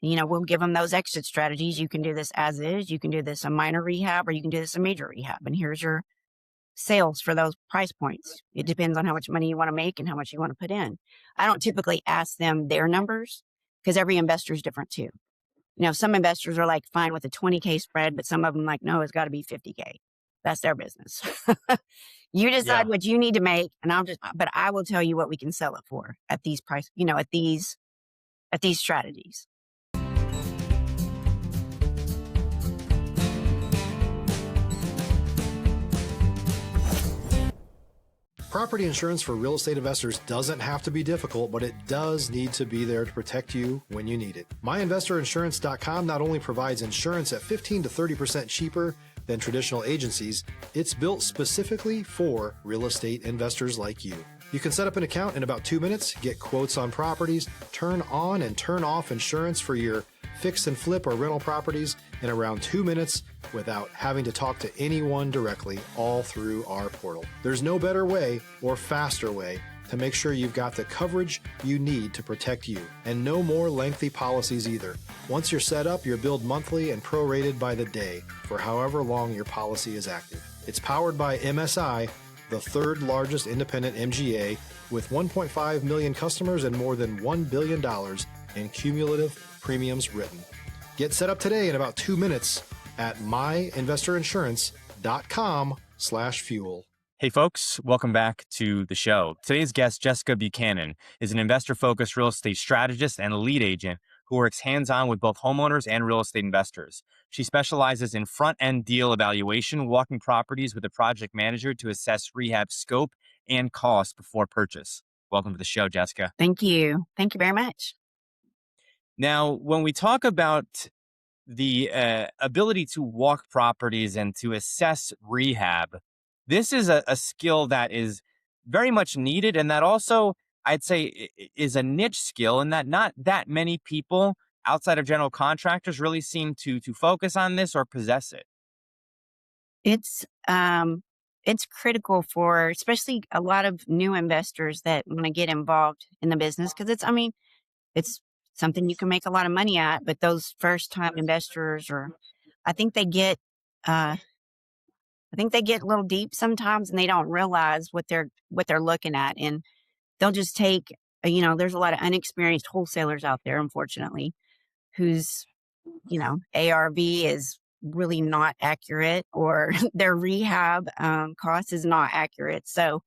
We'll give them those exit strategies. You can do this as is, you can do this a minor rehab, or you can do this a major rehab. And here's your sales for those price points. It depends on how much money you want to make and how much you want to put in. I don't typically ask them their numbers because every investor is different too. Some investors are like fine with a 20K spread, but some of them like, no, it's got to be 50K. That's their business. You decide what you need to make, and but I will tell you what we can sell it for at these price, at these strategies. Property insurance for real estate investors doesn't have to be difficult, but it does need to be there to protect you when you need it. MyInvestorInsurance.com not only provides insurance at 15 to 30% cheaper than traditional agencies, it's built specifically for real estate investors like you. You can set up an account in about 2 minutes, get quotes on properties, turn on and turn off insurance for your fix and flip or rental properties in around 2 minutes without having to talk to anyone directly, all through our portal. There's no better way or faster way to make sure you've got the coverage you need to protect you, and no more lengthy policies either. Once you're set up, you're billed monthly and prorated by the day for however long your policy is active. It's powered by MSI, the third largest independent MGA, with 1.5 million customers and more than $1 billion in cumulative premiums written. Get set up today in about 2 minutes at myinvestorinsurance.com/fuel. Hey folks, welcome back to the show. Today's guest, Jessica Buchanan, is an investor-focused real estate strategist and lead agent who works hands-on with both homeowners and real estate investors. She specializes in front-end deal evaluation, walking properties with a project manager to assess rehab scope and cost before purchase. Welcome to the show, Jessica. Thank you. Thank you very much. Now, when we talk about the ability to walk properties and to assess rehab, this is a skill that is very much needed, and that also, I'd say, is a niche skill, and that not that many people outside of general contractors really seem to focus on this or possess it. It's critical for especially a lot of new investors that want to get involved in the business, because it's something you can make a lot of money at. But those first time investors, I think they get a little deep sometimes, and they don't realize what they're looking at, and they'll just take, there's a lot of unexperienced wholesalers out there, unfortunately, whose, ARV is really not accurate, or their rehab cost is not accurate. So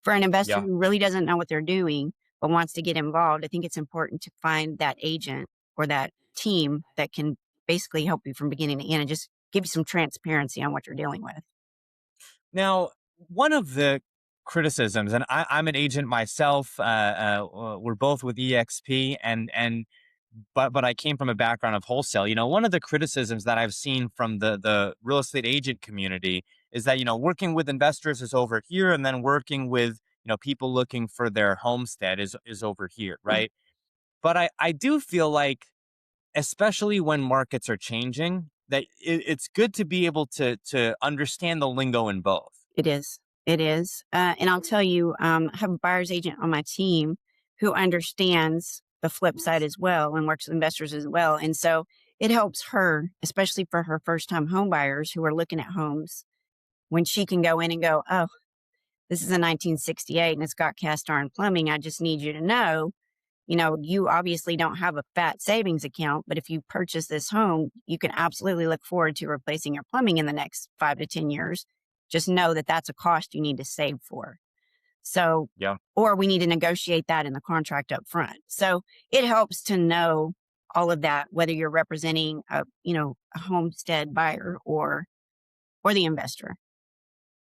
for an investor who really doesn't know what they're doing, but wants to get involved, I think it's important to find that agent or that team that can basically help you from beginning to end and just give you some transparency on what you're dealing with. Now, one of the criticisms, and I'm an agent myself, we're both with EXP, but I came from a background of wholesale. One of the criticisms that I've seen from the real estate agent community is that, working with investors is over here, and then working with, people looking for their homestead is over here, right? But I do feel like, especially when markets are changing, that it's good to be able to understand the lingo in both. It is. And I'll tell you, I have a buyer's agent on my team who understands the flip side as well and works with investors as well. And so it helps her, especially for her first time home buyers who are looking at homes, when she can go in and go, oh, this is a 1968 and it's got cast iron plumbing. I just need you to know, you obviously don't have a fat savings account, but if you purchase this home, you can absolutely look forward to replacing your plumbing in the next 5 to 10 years. Just know that that's a cost you need to save for. So, or we need to negotiate that in the contract up front. So it helps to know all of that, whether you're representing a homestead buyer or the investor.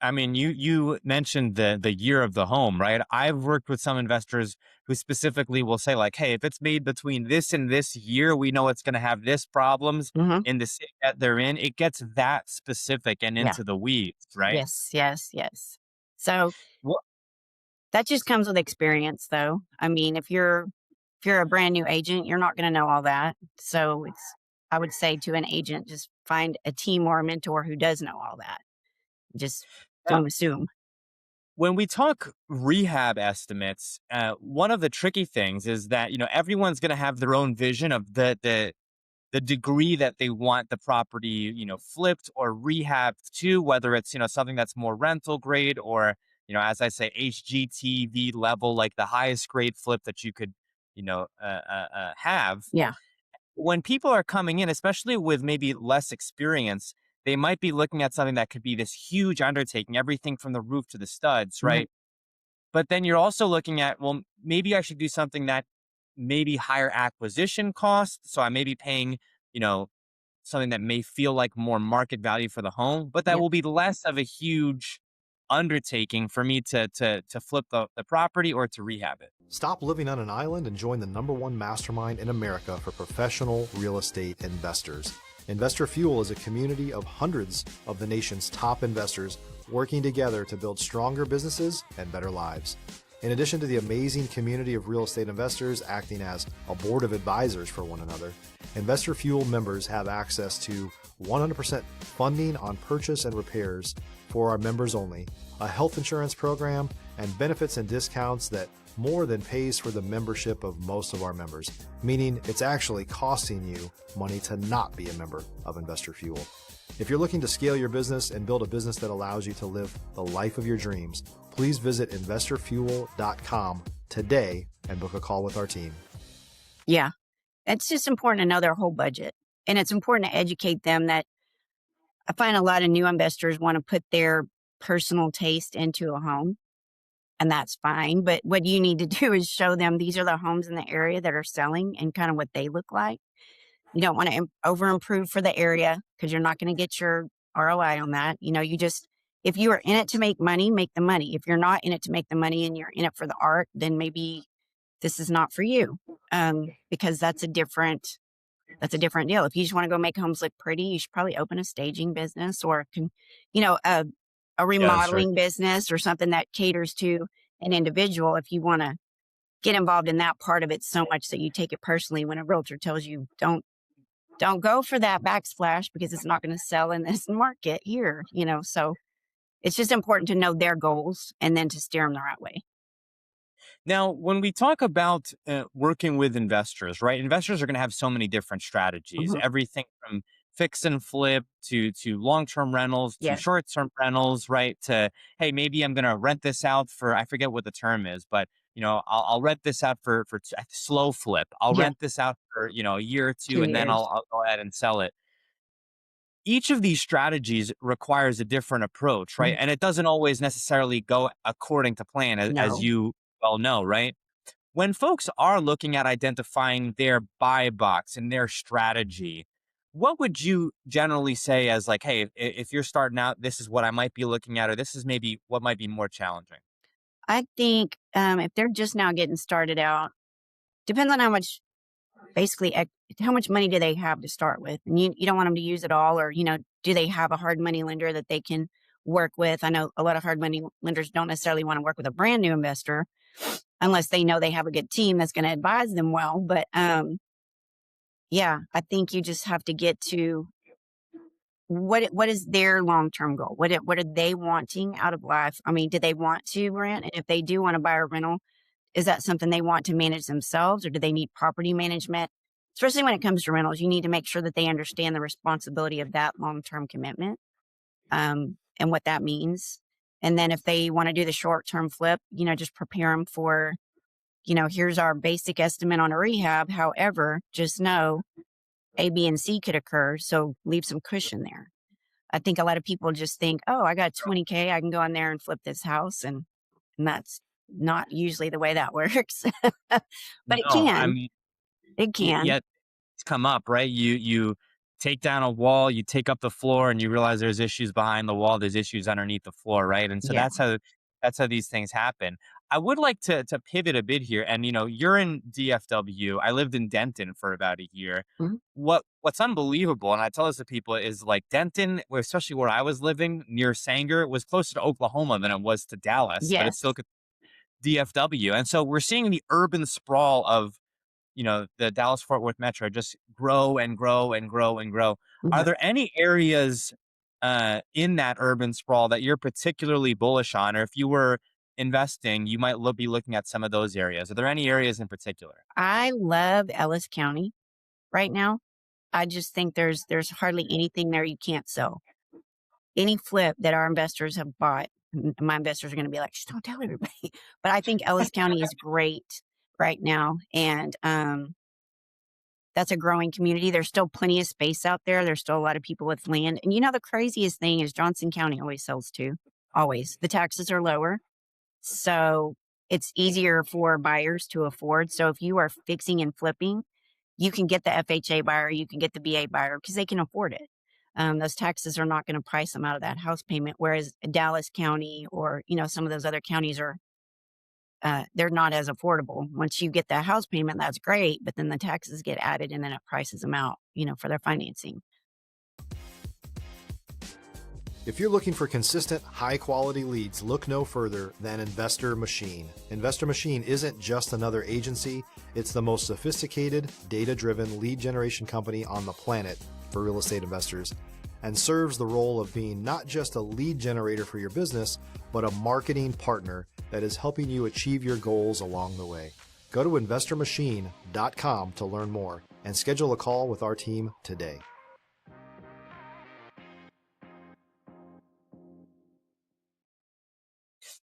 I mean, you mentioned the year of the home, right? I've worked with some investors who specifically will say, like, hey, if it's made between this and this year, we know it's going to have this problems in the city that they're in. It gets that specific and into the weeds, right? Yes. So that just comes with experience, though. I mean, if you're a brand new agent, you're not going to know all that. So I would say to an agent, just find a team or a mentor who does know all that. Just don't assume. When we talk rehab estimates, one of the tricky things is that, everyone's going to have their own vision of the the degree that they want the property, flipped or rehabbed to, whether it's, something that's more rental grade or, as I say, HGTV level, like the highest grade flip that you could, have. Yeah. When people are coming in, especially with maybe less experience, they might be looking at something that could be this huge undertaking, everything from the roof to the studs, Right. right? But then you're also looking at, well, maybe I should do something that maybe higher acquisition cost. So I may be paying, you know, something that may feel like more market value for the home, but that Yeah. will be less of a huge undertaking for me to flip the property or to rehab it. Stop living on an island and join the #1 mastermind in America for professional real estate investors. Investor Fuel is a community of hundreds of the nation's top investors working together to build stronger businesses and better lives. In addition to the amazing community of real estate investors acting as a board of advisors for one another, Investor Fuel members have access to 100% funding on purchase and repairs for our members only, a health insurance program, and benefits and discounts that more than pays for the membership of most of our members, meaning it's actually costing you money to not be a member of Investor Fuel. If you're looking to scale your business and build a business that allows you to live the life of your dreams, please visit investorfuel.com today and book a call with our team. Yeah. It's just important to know their whole budget. And it's important to educate them that I find a lot of new investors want to put their personal taste into a home, and that's fine. But what you need to do is show them these are the homes in the area that are selling and kind of what they look like. You don't want to over improve for the area because you're not going to get your ROI on that. If you are in it to make money, make the money. If you're not in it to make the money and you're in it for the art, then maybe this is not for you. Because that's a different deal. If you just want to go make homes look pretty, you should probably open a staging business or a Yeah, sure. remodeling business or something that caters to an individual. If you want to get involved in that part of it so much that you take it personally when a realtor tells you don't go for that backsplash because it's not going to sell in this market here, so it's just important to know their goals and then to steer them the right way. Now, when we talk about working with investors, right? Investors are going to have so many different strategies, Mhm. everything from fix and flip to long-term rentals to Yeah. short-term rentals, right? To, hey, maybe I'm going to rent this out for, I forget what the term is, but I'll rent this out for slow flip. I'll Yeah. rent this out for, a year or two, and then 2 years. I'll go ahead and sell it. Each of these strategies requires a different approach, right? Mhm. And it doesn't always necessarily go according to plan, as No. you well know, right? When folks are looking at identifying their buy box and their strategy, what would you generally say as like, hey, if you're starting out, this is what I might be looking at, or this is maybe what might be more challenging? I think if they're just now getting started out, depends on how much money do they have to start with? And you don't want them to use it all, or, do they have a hard money lender that they can work with? I know a lot of hard money lenders don't necessarily want to work with a brand new investor unless they know they have a good team that's going to advise them well. But yeah, I think you just have to get to what is their long-term goal? What are they wanting out of life? I mean, do they want to rent? And if they do want to buy a rental, is that something they want to manage themselves, or do they need property management? Especially when it comes to rentals, you need to make sure that they understand the responsibility of that long-term commitment, and what that means. And then if they want to do the short-term flip, just prepare them for, here's our basic estimate on a rehab. However, just know A, B, and C could occur. So leave some cushion there. I think a lot of people just think, oh, I got 20K, I can go in there and flip this house. And that's not usually the way that works. But it No, I can. mean, It can. yet it's come up, right? You take down a wall, you take up the floor, and you realize there's issues behind the wall, there's issues underneath the floor, right? And so Yeah. that's how these things happen. I would like to pivot a bit here, and you're in DFW. I lived in Denton for about a year. Mhm. What's unbelievable, and I tell this to people, is like Denton, especially where I was living near Sanger, was closer to Oklahoma than it was to Dallas, but it's still Yes. DFW. And so we're seeing the urban sprawl of the Dallas Fort Worth metro just grow and grow and grow and grow. Are Mhm. there any areas in that urban sprawl that you're particularly bullish on, or if you were investing, you might be looking at some of those areas? Are there any areas in particular? I love Ellis County right now. I just think there's hardly anything there you can't sell. Any flip that our investors have bought, my investors are going to be like, "Shh, don't tell everybody." But I think Ellis County is great right now, and that's a growing community. There's still plenty of space out there. There's still a lot of people with land, and the craziest thing is Johnson County always sells too. Always, the taxes are lower, so it's easier for buyers to afford. So if you are fixing and flipping, you can get the FHA buyer, you can get the VA buyer because they can afford it. Those taxes are not going to price them out of that house payment. Whereas Dallas County or, some of those other counties are, they're not as affordable. Once you get that house payment, that's great. But then the taxes get added and then it prices them out, for their financing. If you're looking for consistent, high-quality leads, look no further than Investor Machine. Investor Machine isn't just another agency. It's the most sophisticated, data-driven lead generation company on the planet for real estate investors, and serves the role of being not just a lead generator for your business, but a marketing partner that is helping you achieve your goals along the way. Go to investormachine.com to learn more and schedule a call with our team today.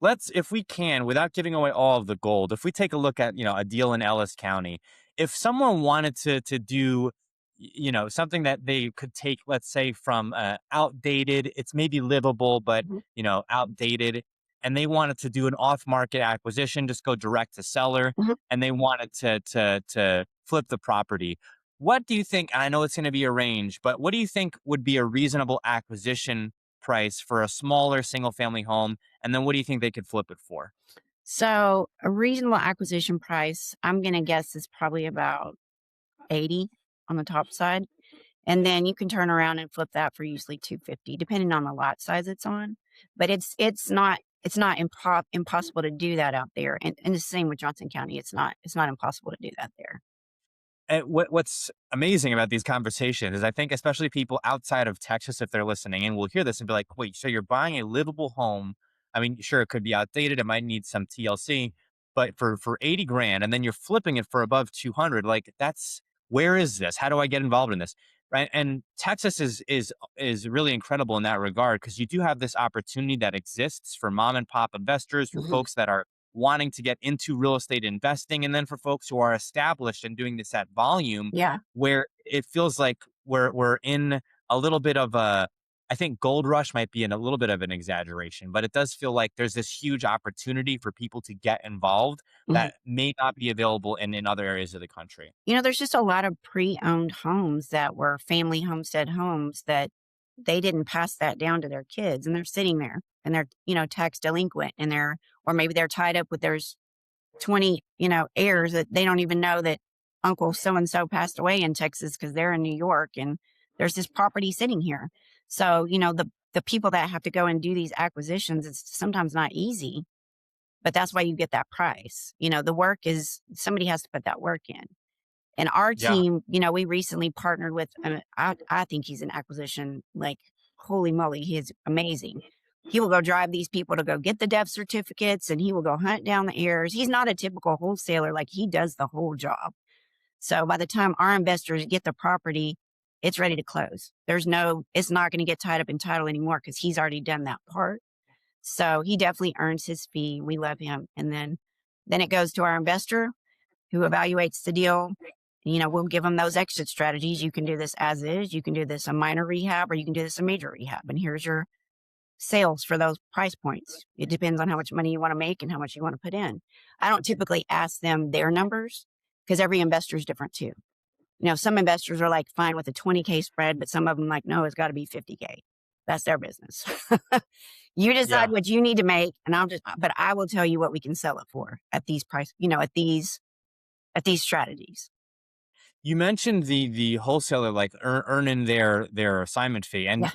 Let's, if we can, without giving away all of the gold, if we take a look at, a deal in Ellis County, if someone wanted to do, something that they could take, let's say from outdated, it's maybe livable, but, outdated, and they wanted to do an off-market acquisition, just go direct to seller, and they wanted to flip the property. What do you think, and I know it's going to be a range, but what do you think would be a reasonable acquisition price for a smaller single family home? And then what do you think they could flip it for? So a reasonable acquisition price, I'm going to guess is probably about 80 on the top side. And then you can turn around and flip that for usually 250, depending on the lot size it's on. But it's not impossible to do that out there. And the same with Johnson County. It's not impossible to do that there. And what's amazing about these conversations is I think especially people outside of Texas, if they're listening in, will hear this and be like, wait, so you're buying a livable home. I mean, sure, it could be outdated. It might need some TLC, but for 80 grand, and then you're flipping it for above 200. Like where is this? How do I get involved in this? Right. And Texas is really incredible in that regard, because you do have this opportunity that exists for mom and pop investors, for folks that are wanting to get into real estate investing, and then for folks who are established and doing this at volume, where it feels like we're in a little bit of I think gold rush might be in a little bit of an exaggeration, but it does feel like there's this huge opportunity for people to get involved that may not be available in other areas of the country. There's just a lot of pre-owned homes that were family homestead homes that they didn't pass that down to their kids, and they're sitting there and they're, tax delinquent, and or maybe they're tied up with there's 20, heirs that they don't even know that Uncle so-and-so passed away in Texas because they're in New York, and there's this property sitting here. So, the people that have to go and do these acquisitions, it's sometimes not easy, but that's why you get that price. The work is, somebody has to put that work in. And our team, we recently partnered with, I think he's an acquisition, like, holy moly, he is amazing. He will go drive these people to go get the death certificates, and he will go hunt down the heirs. He's not a typical wholesaler. Like, he does the whole job. So by the time our investors get the property, it's ready to close. It's not going to get tied up in title anymore because he's already done that part. So he definitely earns his fee. We love him. And then it goes to our investor who evaluates the deal. We'll give them those exit strategies. You can do this as is. You can do this a minor rehab, or you can do this a major rehab. And here's your sales for those price points. It depends on how much money you want to make and how much you want to put in. I don't typically ask them their numbers because every investor is different too. Some investors are like fine with a 20K spread, but some of them like, no, it's got to be 50K. That's their business. You decide what you need to make, and but I will tell you what we can sell it for at these price, at these strategies. You mentioned the wholesaler like earning their assignment fee, and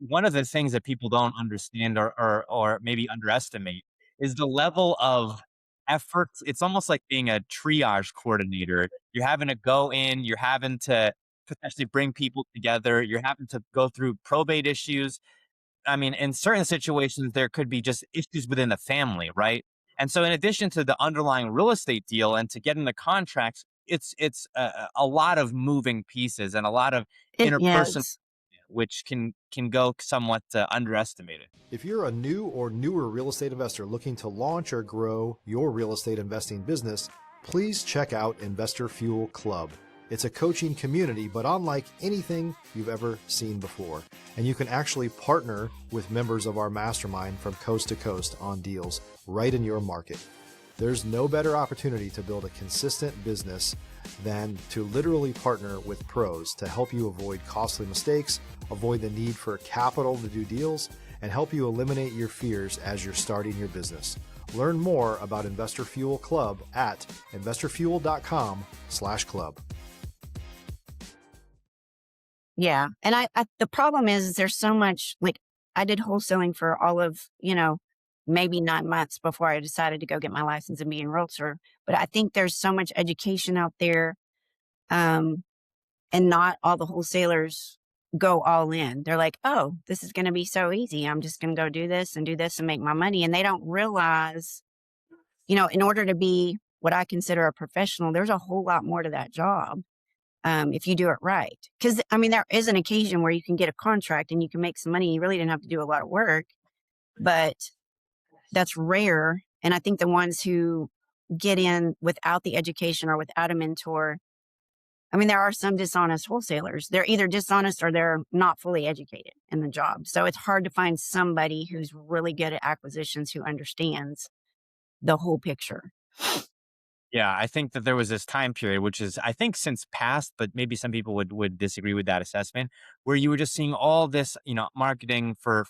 one of the things that people don't understand or maybe underestimate is the level of effort. It's almost like being a triage coordinator. You're having to go in, you're having to potentially bring people together, you're having to go through probate issues. I mean, in certain situations, there could be just issues within the family, right? And so in addition to the underlying real estate deal and to get in the contracts, it's a lot of moving pieces and a lot of It interpersonal, is. which can go somewhat underestimated. If you're a new or newer real estate investor looking to launch or grow your real estate investing business, please check out Investor Fuel Club. It's a coaching community, but unlike anything you've ever seen before. And you can actually partner with members of our mastermind from coast to coast on deals right in your market. There's no better opportunity to build a consistent business than to literally partner with pros to help you avoid costly mistakes, avoid the need for capital to do deals, and help you eliminate your fears as you're starting your business. Learn more about Investor Fuel Club at investorfuel.com/club. Yeah. And the problem is there's so much, like, I did wholesaling for all of, maybe 9 months before I decided to go get my license and be a realtor. But I think there's so much education out there. And not all the wholesalers go all in. They're like, oh, this is going to be so easy. I'm just going to go do this and make my money. And they don't realize, in order to be what I consider a professional, there's a whole lot more to that job. If you do it right. Because, there is an occasion where you can get a contract and you can make some money. You really didn't have to do a lot of work, but that's rare. And I think the ones who get in without the education or without a mentor, there are some dishonest wholesalers. They're either dishonest or they're not fully educated in the job. So it's hard to find somebody who's really good at acquisitions who understands the whole picture. Yeah, I think that there was this time period, which is, I think, since past, but maybe some people would disagree with that assessment, where you were just seeing all this, marketing for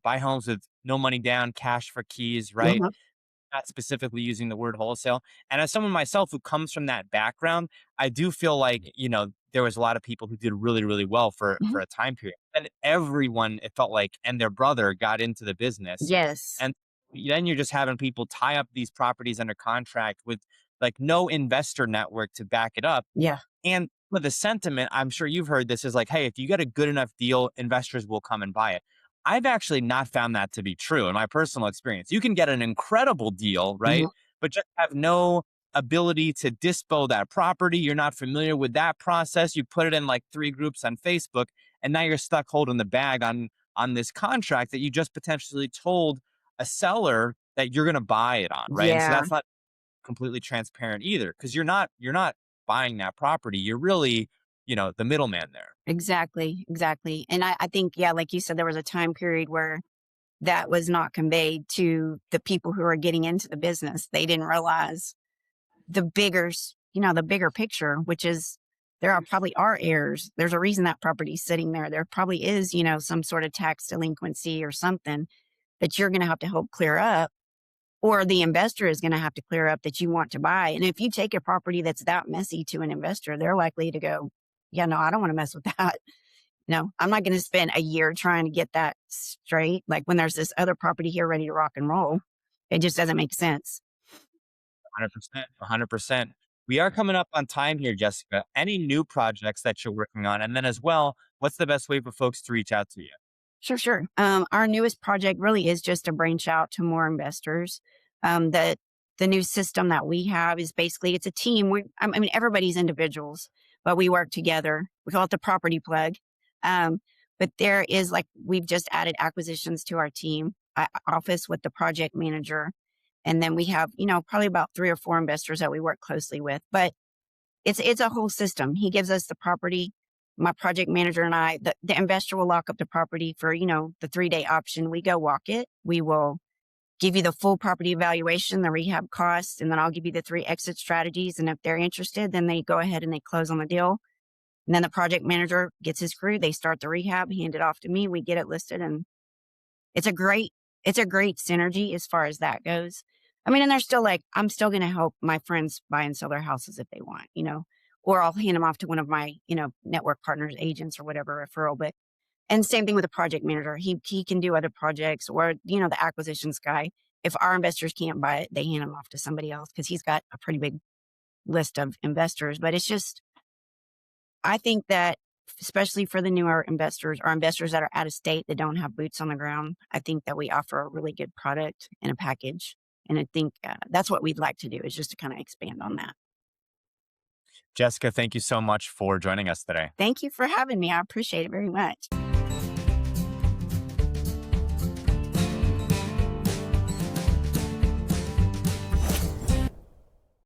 buy homes with no money down, cash for keys, right? Uh-huh. Not specifically using the word wholesale. And as someone myself who comes from that background, I do feel like, there was a lot of people who did really, really well for Mhm. a time period. And everyone, it felt like, and their brother got into the business. Yes. And then you're just having people tie up these properties under contract with like no investor network to back it up. Yeah. And with the sentiment, I'm sure you've heard this, is like, hey, if you get a good enough deal, investors will come and buy it. I've actually not found that to be true in my personal experience. You can get an incredible deal, right? Mhm. But just have no ability to dispo that property. You're not familiar with that process. You put it in like 3 groups on Facebook, and now you're stuck holding the bag on this contract that you just potentially told a seller that you're going to buy it on, right? And so Yeah. that's not completely transparent either, because you're not buying that property. You're really, the middleman there. Exactly. Exactly. And I think, yeah, like you said, there was a time period where that was not conveyed to the people who are getting into the business. They didn't realize the bigger picture, which is there probably are errors. There's a reason that property's sitting there. There probably is, some sort of tax delinquency or something that you're going to have to help clear up, or the investor is going to have to clear up that you want to buy. And if you take a property that's that messy to an investor, they're likely to go, yeah, no, I don't want to mess with that. No, I'm not going to spend a year trying to get that straight. Like when there's this other property here ready to rock and roll, it just doesn't make sense. 100%. 100%. We are coming up on time here, Jessica. Any new projects that you're working on? And then as well, what's the best way for folks to reach out to you? Sure, sure. Our newest project really is just to branch out to more investors. The new system that we have is basically it's a team. Everybody's individuals, but we work together. We call it the property plug. But there is we've just added acquisitions to our team office with the project manager, and then we have probably about 3 or 4 investors that we work closely with. But it's a whole system. He gives us the property. My project manager and I, the investor will lock up the property for, the 3-day option. We go walk it. We will give you the full property evaluation, the rehab costs, and then I'll give you the 3 exit strategies. And if they're interested, then they go ahead and they close on the deal. And then the project manager gets his crew. They start the rehab, hand it off to me. We get it listed, and it's a great synergy as far as that goes. And they're still I'm still going to help my friends buy and sell their houses if they want, or I'll hand them off to one of my, network partners, agents or whatever referral. But, and same thing with the project manager. He can do other projects, or, the acquisitions guy. If our investors can't buy it, they hand them off to somebody else because he's got a pretty big list of investors. But it's just, I think that especially for the newer investors or investors that are out of state that don't have boots on the ground, I think that we offer a really good product and a package. And I think that's what we'd like to do, is just to kind of expand on that. Jessica, thank you so much for joining us today. Thank you for having me. I appreciate it very much.